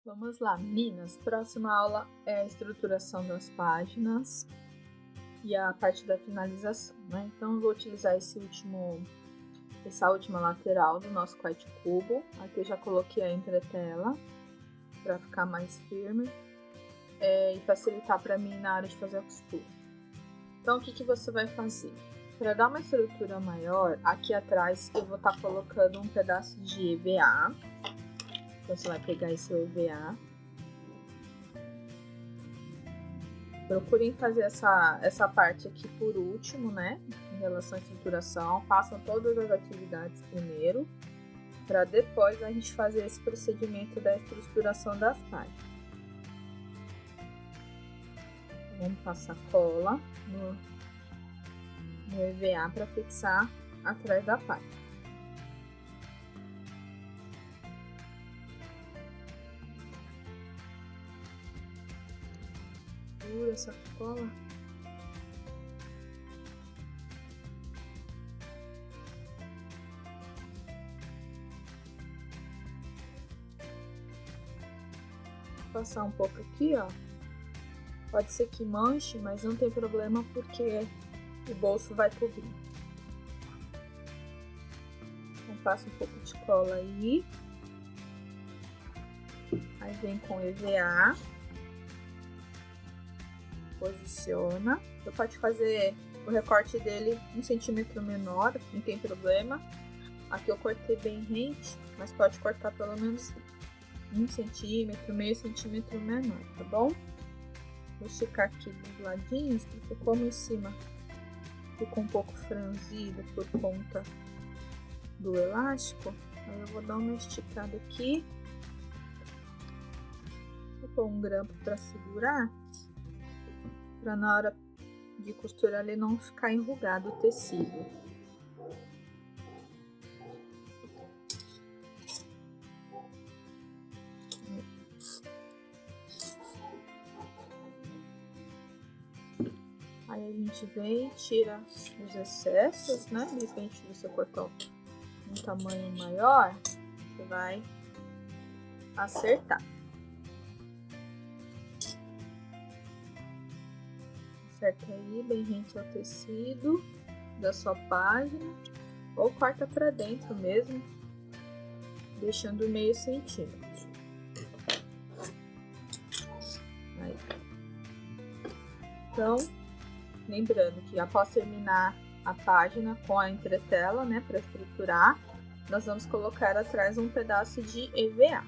Vamos lá, meninas. Próxima aula é a estruturação das páginas e a parte da finalização, né? Então, eu vou utilizar essa última lateral do nosso quarto cubo. Aqui eu já coloquei a entretela para ficar mais firme e facilitar para mim na hora de fazer a costura. Então, o que você vai fazer? Para dar uma estrutura maior, aqui atrás eu vou estar colocando um pedaço de EVA. Então, você vai pegar esse EVA. Procurem fazer essa parte aqui por último, né? Em relação à estruturação. Façam todas as atividades primeiro, para depois a gente fazer esse procedimento da estruturação das páginas. Vamos passar cola no EVA para fixar atrás da página. Essa cola. Vou passar um pouco aqui, ó. Pode ser que manche, mas não tem problema porque o bolso vai cobrir. Então passa um pouco de cola aí. Aí vem com EVA. Posiciona. Você pode fazer o recorte dele 1 centímetro menor, não tem problema. Aqui eu cortei bem rente, mas pode cortar pelo menos 1 centímetro, meio centímetro menor, tá bom? Vou esticar aqui dos ladinhos, porque como em cima ficou um pouco franzido por conta do elástico, aí eu vou dar uma esticada aqui. Vou pôr um grampo para segurar, para na hora de costurar ele não ficar enrugado o tecido. Aí a gente vem, tira os excessos, né? De repente você cortou um tamanho maior, você vai acertar. Acerta aí bem rente ao tecido da sua página, ou corta para dentro mesmo, deixando meio centímetro. Aí. Então, lembrando que após terminar a página com a entretela, né, para estruturar, nós vamos colocar atrás um pedaço de EVA.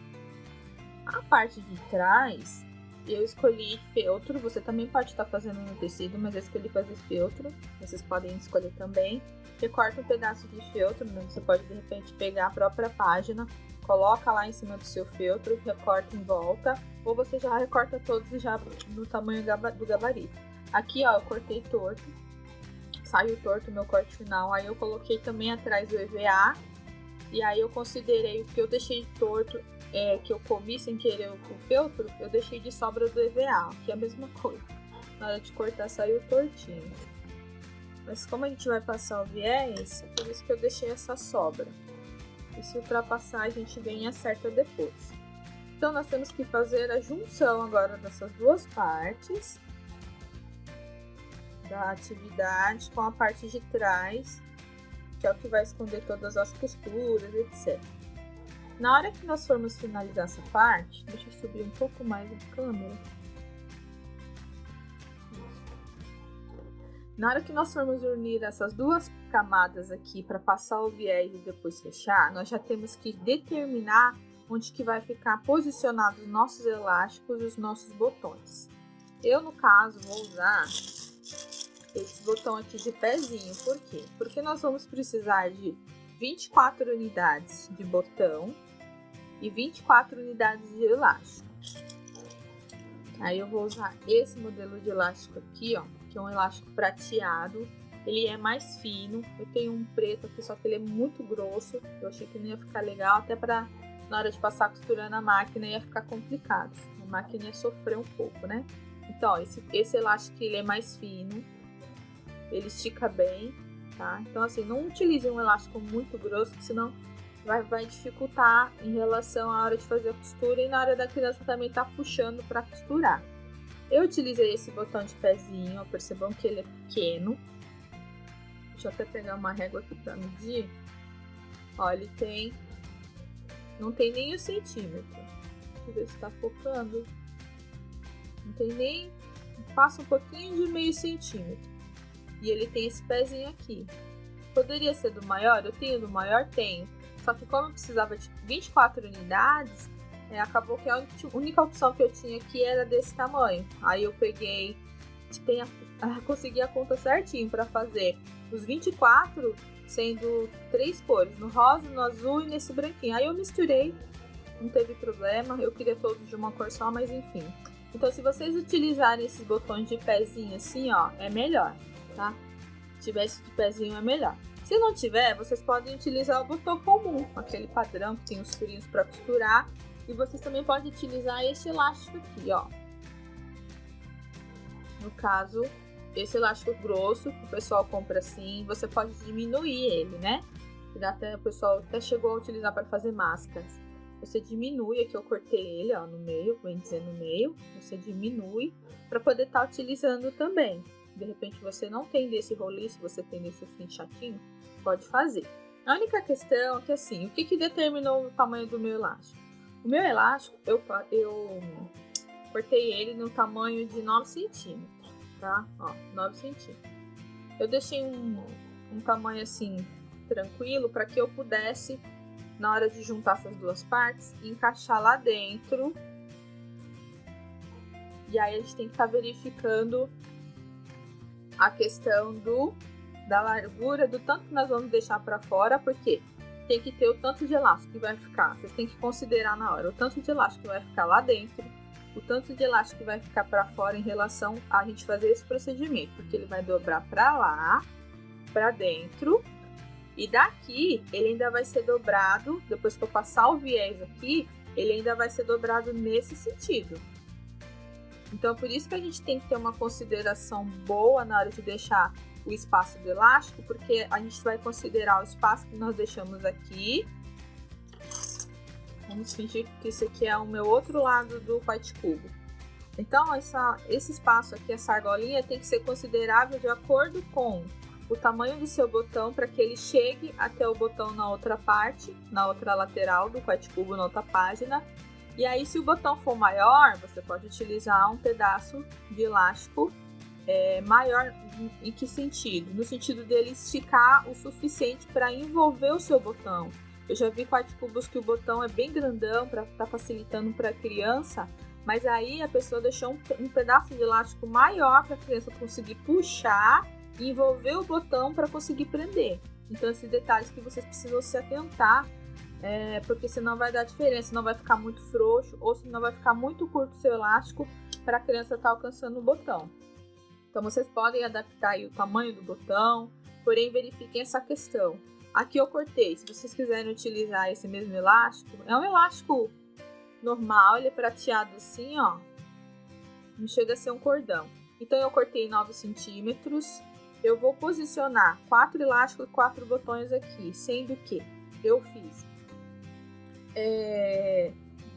A parte de trás, eu escolhi feltro. Você também pode estar fazendo no tecido, mas eu escolhi fazer feltro. Vocês podem escolher também. Recorta um pedaço de feltro, né? Você pode de repente pegar a própria página, coloca lá em cima do seu feltro, recorta em volta, ou você já recorta todos já no tamanho do gabarito. Aqui, ó, eu cortei torto, saiu torto o meu corte final, aí eu coloquei também atrás do EVA, e aí eu considerei o que eu deixei torto, que eu comi sem querer com o feltro, eu deixei de sobra do EVA, que é a mesma coisa. Na hora de cortar saiu tortinho. Mas como a gente vai passar o viés, por isso que eu deixei essa sobra. E se ultrapassar, a gente vem e acerta depois. Então nós temos que fazer a junção agora dessas duas partes da atividade com a parte de trás, que é o que vai esconder todas as costuras, etc. Na hora que nós formos finalizar essa parte, deixa eu subir um pouco mais a câmera. Na hora que nós formos unir essas duas camadas aqui para passar o viés e depois fechar, nós já temos que determinar onde que vai ficar posicionados os nossos elásticos e os nossos botões. Eu, no caso, vou usar esse botão aqui de pezinho. Por quê? Porque nós vamos precisar de 24 unidades de botão e 24 unidades de elástico. Aí eu vou usar esse modelo de elástico aqui, ó, que é um elástico prateado. Ele é mais fino. Eu tenho um preto aqui, só que ele é muito grosso. Eu achei que não ia ficar legal, até para na hora de passar a costura na máquina ia ficar complicado. A máquina ia sofrer um pouco, né? Então, ó, esse elástico ele é mais fino. Ele estica bem, tá? Então, assim, não utilize um elástico muito grosso, senão vai dificultar em relação à hora de fazer a costura e na hora da criança também tá puxando para costurar. Eu utilizei esse botão de pezinho, percebam que ele é pequeno. Deixa eu até pegar uma régua aqui para medir. Ó, ele não tem nem 1 centímetro. Deixa eu ver se tá focando. Não tem nem, passa um pouquinho de meio centímetro. E ele tem esse pezinho aqui. Poderia ser do maior? Eu tenho do maior? Tenho. Só que como eu precisava de 24 unidades, acabou que a única opção que eu tinha aqui era desse tamanho. Aí eu peguei, consegui a conta certinho para fazer os 24, sendo 3 cores, no rosa, no azul e nesse branquinho. Aí eu misturei, não teve problema, eu queria todos de uma cor só, mas enfim. Então se vocês utilizarem esses botões de pezinho assim, ó, é melhor, tá? Se tiver esse de pezinho é melhor. Se não tiver, vocês podem utilizar o botão comum, aquele padrão que tem os furinhos para costurar. E vocês também podem utilizar esse elástico aqui, ó. No caso, esse elástico grosso, que o pessoal compra assim, você pode diminuir ele, né? O pessoal até chegou a utilizar para fazer máscaras. Você diminui, aqui eu cortei ele, ó, no meio, vou dizer no meio. Você diminui para poder estar utilizando também. De repente você não tem desse roliço, você tem desse assim chatinho, pode fazer. A única questão é que assim, o que determinou o tamanho do meu elástico? O meu elástico, eu cortei ele no tamanho de 9 centímetros, tá? Ó, 9 centímetros. Eu deixei um tamanho assim, tranquilo, para que eu pudesse, na hora de juntar essas duas partes, encaixar lá dentro. E aí a gente tem que estar verificando a questão da largura, do tanto que nós vamos deixar para fora, porque tem que ter o tanto de elástico que vai ficar. Vocês têm que considerar na hora o tanto de elástico que vai ficar lá dentro, o tanto de elástico que vai ficar para fora em relação a gente fazer esse procedimento, porque ele vai dobrar para lá, para dentro, e daqui ele ainda vai ser dobrado, depois que eu passar o viés aqui, ele ainda vai ser dobrado nesse sentido. Então, por isso que a gente tem que ter uma consideração boa na hora de deixar o espaço do elástico, porque a gente vai considerar o espaço que nós deixamos aqui. Vamos fingir que esse aqui é o meu outro lado do white cubo. Então, esse espaço aqui, essa argolinha, tem que ser considerável de acordo com o tamanho do seu botão, para que ele chegue até o botão na outra parte, na outra lateral do white cubo, na outra página. E aí, se o botão for maior, você pode utilizar um pedaço de elástico maior. Em que sentido? No sentido dele esticar o suficiente para envolver o seu botão. Eu já vi white cubos que o botão é bem grandão para estar facilitando para a criança, mas aí a pessoa deixou um pedaço de elástico maior para a criança conseguir puxar e envolver o botão para conseguir prender. Então, esses detalhes que vocês precisam se atentar. Porque senão vai dar diferença, senão vai ficar muito frouxo ou senão vai ficar muito curto o seu elástico para a criança estar alcançando o botão. Então vocês podem adaptar aí o tamanho do botão, porém verifiquem essa questão. Aqui eu cortei, se vocês quiserem utilizar esse mesmo elástico, é um elástico normal, ele é prateado assim, ó, não chega a ser um cordão. Então eu cortei 9 centímetros, eu vou posicionar 4 elásticos e 4 botões aqui, sendo que eu fiz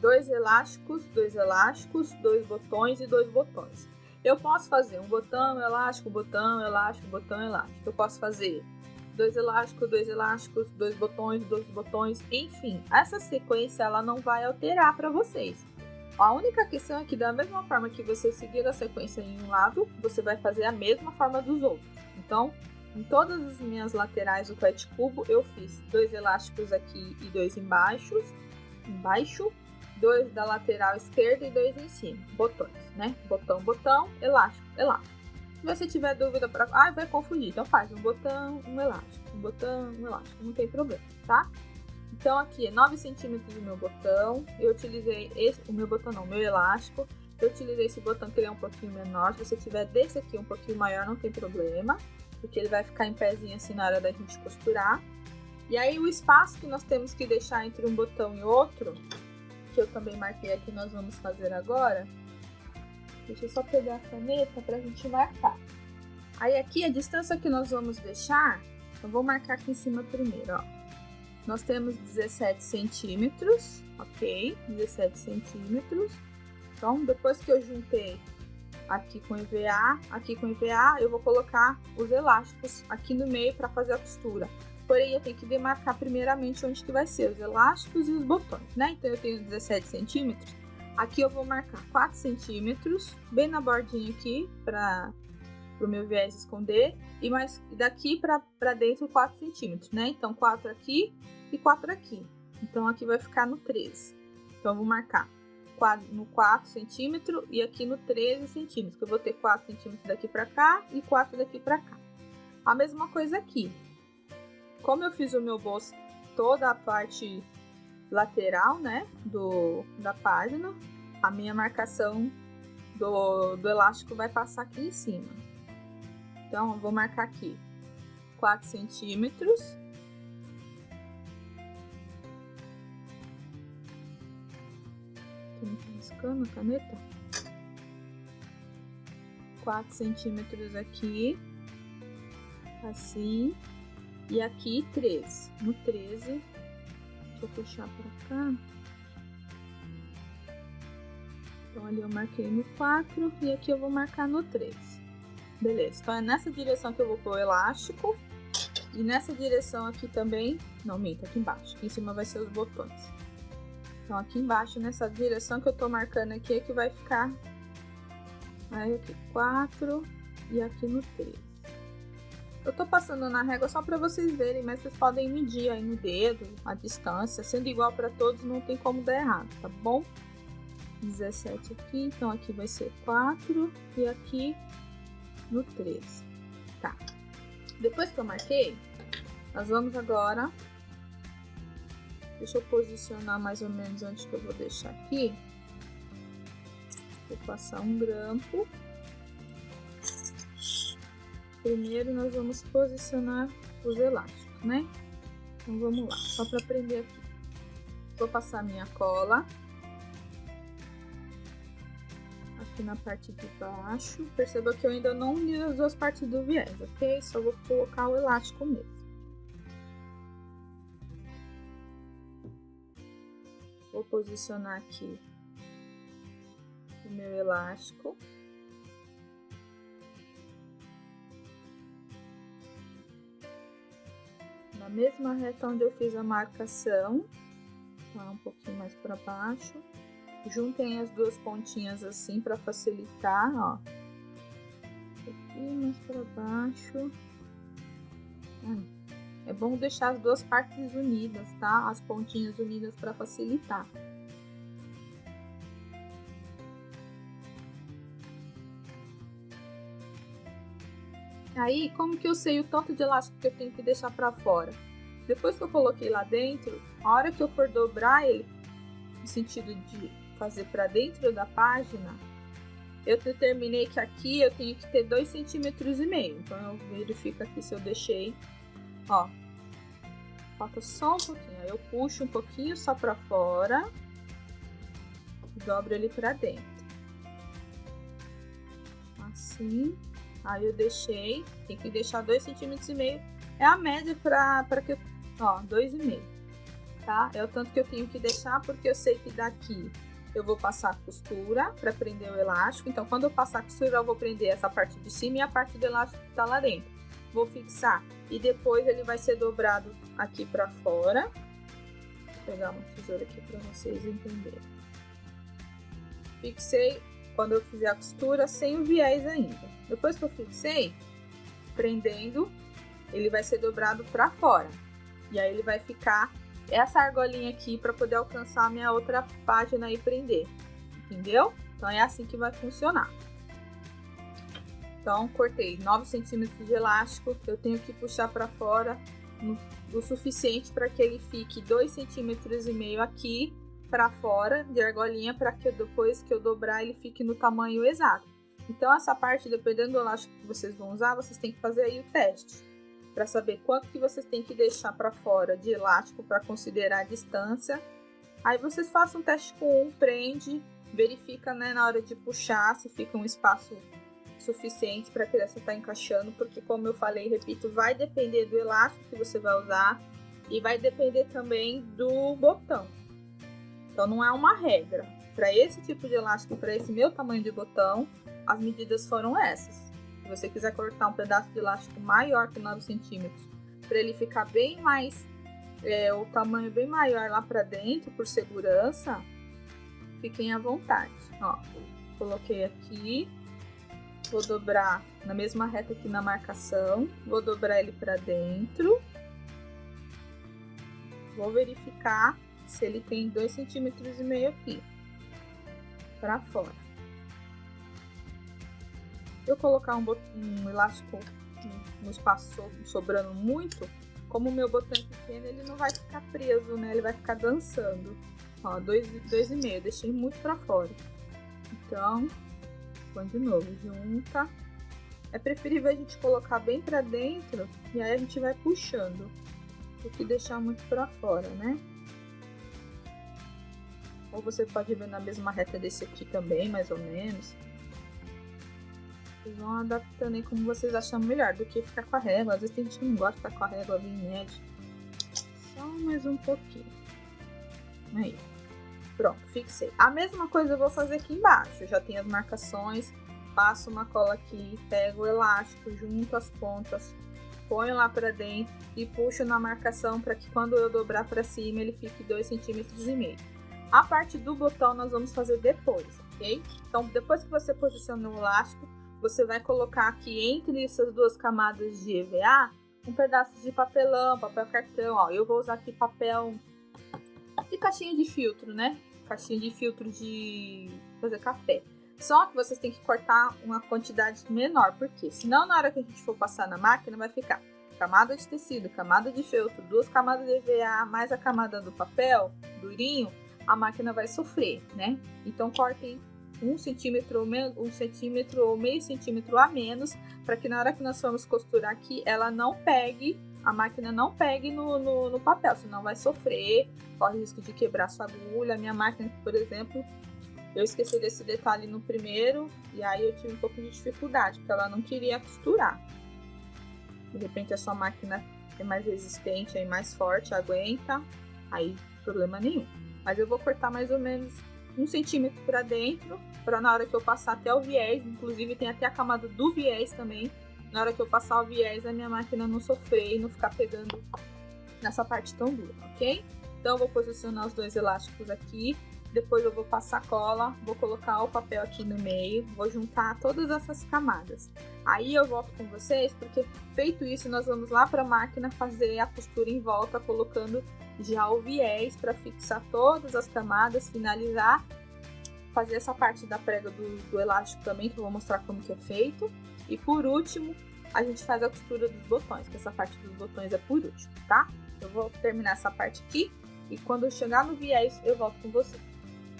2 elásticos, 2 botões e 2 botões. Eu posso fazer um botão, elástico, botão, elástico, botão, elástico. Eu posso fazer 2 elásticos, 2 elásticos, 2 botões, 2 botões, enfim. Essa sequência ela não vai alterar para vocês. A única questão é que da mesma forma que você seguir a sequência em um lado, você vai fazer a mesma forma dos outros. Então, em todas as minhas laterais do white cubo, eu fiz 2 elásticos aqui e 2 embaixo, 2 da lateral esquerda e 2 em cima, botões, né? Botão, botão, elástico, elástico. Se você tiver dúvida vai confundir, então faz um botão, um elástico, um botão, um elástico, não tem problema, tá? Então aqui é 9 centímetros do meu botão, eu utilizei o meu elástico, eu utilizei esse botão que ele é um pouquinho menor, se você tiver desse aqui um pouquinho maior não tem problema, porque ele vai ficar em pezinho assim na hora da gente costurar. E aí o espaço que nós temos que deixar entre um botão e outro, que eu também marquei aqui, nós vamos fazer agora. Deixa eu só pegar a caneta pra gente marcar. Aí aqui a distância que nós vamos deixar, eu vou marcar aqui em cima primeiro, ó. Nós temos 17 centímetros, ok? 17 centímetros. Então, depois que eu juntei aqui com EVA, eu vou colocar os elásticos aqui no meio para fazer a costura. Porém, eu tenho que demarcar primeiramente onde que vai ser os elásticos e os botões, né? Então, eu tenho 17 centímetros. Aqui eu vou marcar 4 centímetros, bem na bordinha aqui, para o meu viés esconder. E mais daqui para dentro 4 centímetros, né? Então, 4 aqui e 4 aqui. Então, aqui vai ficar no 13. Então, eu vou marcar no 4 centímetros e aqui no 13 centímetros. Que eu vou ter 4 centímetros daqui para cá e 4 daqui para cá. A mesma coisa aqui. Como eu fiz o meu bolso, toda a parte lateral, né, da página, a minha marcação do elástico vai passar aqui em cima. Então, eu vou marcar aqui 4 centímetros. Tô riscando a caneta. 4 centímetros aqui, assim. E aqui 13. No 13, deixa eu puxar pra cá. Então ali eu marquei no 4 e aqui eu vou marcar no 13. Beleza, então é nessa direção que eu vou pôr o elástico. E nessa direção aqui também, não, minta, aqui embaixo. Aqui em cima vai ser os botões. Então aqui embaixo, nessa direção que eu tô marcando aqui, é que vai ficar. Aí aqui 4 e aqui no 13. Eu tô passando na régua só para vocês verem, mas vocês podem medir aí no dedo, a distância. Sendo igual para todos, não tem como dar errado, tá bom? 17 aqui, então aqui vai ser 4 e aqui no 13. Tá. Depois que eu marquei, nós vamos agora... Deixa eu posicionar mais ou menos onde que eu vou deixar aqui. Vou passar um grampo. Primeiro nós vamos posicionar os elásticos, né? Então vamos lá, só para prender aqui. Vou passar minha cola aqui na parte de baixo. Perceba que eu ainda não uni as duas partes do viés, ok? Só vou colocar o elástico mesmo. Vou posicionar aqui o meu elástico. Na mesma reta onde eu fiz a marcação, tá? Um pouquinho mais para baixo. Juntem as duas pontinhas assim para facilitar, ó. Um pouquinho mais para baixo. É bom deixar as duas partes unidas, tá? As pontinhas unidas para facilitar. Aí, como que eu sei o tanto de elástico que eu tenho que deixar para fora? Depois que eu coloquei lá dentro, a hora que eu for dobrar ele, no sentido de fazer para dentro da página, eu determinei que aqui eu tenho que ter 2,5 centímetros. Então, eu verifico aqui se eu deixei, ó, falta só um pouquinho. Aí eu puxo um pouquinho só para fora e dobro ele para dentro. Assim. Aí eu deixei, tem que deixar 2,5 centímetros. É a média para que eu, ó, 2,5, tá? É o tanto que eu tenho que deixar, porque eu sei que daqui eu vou passar a costura para prender o elástico. Então, quando eu passar a costura, eu vou prender essa parte de cima e a parte do elástico que tá lá dentro. Vou fixar e depois ele vai ser dobrado aqui para fora. Vou pegar uma tesoura aqui para vocês entenderem. Fixei quando eu fizer a costura sem o viés ainda. Depois que eu fixei, prendendo, ele vai ser dobrado para fora. E aí ele vai ficar essa argolinha aqui para poder alcançar a minha outra página e prender. Entendeu? Então é assim que vai funcionar. Então cortei 9 centímetros de elástico, eu tenho que puxar para fora o suficiente para que ele fique 2,5 centímetros aqui para fora de argolinha, para que depois que eu dobrar ele fique no tamanho exato. Então essa parte, dependendo do elástico que vocês vão usar, vocês têm que fazer aí o teste para saber quanto que vocês têm que deixar para fora de elástico para considerar a distância. Aí vocês façam um teste com um, prende, verifica, né, na hora de puxar se fica um espaço suficiente para a criança estar encaixando, porque como eu falei, repito, vai depender do elástico que você vai usar, E vai depender também do botão. Então não é uma regra. Para esse tipo de elástico, para esse meu tamanho de botão, as medidas foram essas. Se você quiser cortar um pedaço de elástico maior que 9 centímetros, para ele ficar bem mais, o tamanho bem maior lá para dentro, por segurança, fiquem à vontade. Ó, coloquei aqui, vou dobrar na mesma reta aqui na marcação, vou dobrar ele para dentro, vou verificar se ele tem 2,5 centímetros aqui para fora. Se eu colocar um elástico no espaço sobrando muito, como o meu botão é pequeno, ele não vai ficar preso, né? Ele vai ficar dançando. Ó, 2,5, deixei muito para fora. Então, põe de novo, junta. É preferível a gente colocar bem para dentro e aí a gente vai puxando, do que deixar muito para fora, né? Ou você pode ver na mesma reta desse aqui também, mais ou menos. Vocês vão adaptando aí como vocês acham melhor, do que ficar com a régua. Às vezes tem gente que não gosta de ficar com a régua bem média. Só mais um pouquinho. Aí. Pronto, fixei. A mesma coisa eu vou fazer aqui embaixo. Eu já tenho as marcações. Passo uma cola aqui, pego o elástico, junto as pontas, ponho lá pra dentro e puxo na marcação para que quando eu dobrar para cima ele fique 2,5 centímetros. A parte do botão nós vamos fazer depois, ok? Então, depois que você posiciona o elástico, você vai colocar aqui entre essas duas camadas de EVA um pedaço de papelão, papel cartão, ó. Eu vou usar aqui papel de caixinha de filtro, né? Caixinha de filtro de fazer café. Só que vocês têm que cortar uma quantidade menor, porque senão na hora que a gente for passar na máquina vai ficar camada de tecido, camada de feltro, 2 camadas de EVA, mais a camada do papel durinho, a máquina vai sofrer, né? Então cortem 1 centímetro ou meio centímetro a menos, para que na hora que nós formos costurar aqui, ela não pegue, a máquina não pegue no papel, senão vai sofrer, corre o risco de quebrar sua agulha. A minha máquina, por exemplo, eu esqueci desse detalhe no primeiro, e aí eu tive um pouco de dificuldade, porque ela não queria costurar. De repente a sua máquina é mais resistente, é mais forte, aguenta, aí problema nenhum. Mas eu vou cortar mais ou menos 1 centímetro para dentro, para na hora que eu passar até o viés, inclusive tem até a camada do viés também, na hora que eu passar o viés a minha máquina não sofrer e não ficar pegando nessa parte tão dura, ok? Então eu vou posicionar os 2 elásticos aqui, depois eu vou passar cola, vou colocar o papel aqui no meio, vou juntar todas essas camadas. Aí eu volto com vocês, porque feito isso nós vamos lá para a máquina fazer a costura em volta, colocando já o viés para fixar todas as camadas, finalizar, fazer essa parte da prega do elástico também, que eu vou mostrar como que é feito. E por último, a gente faz a costura dos botões, que essa parte dos botões é por último, tá? Eu vou terminar essa parte aqui e quando eu chegar no viés eu volto com vocês.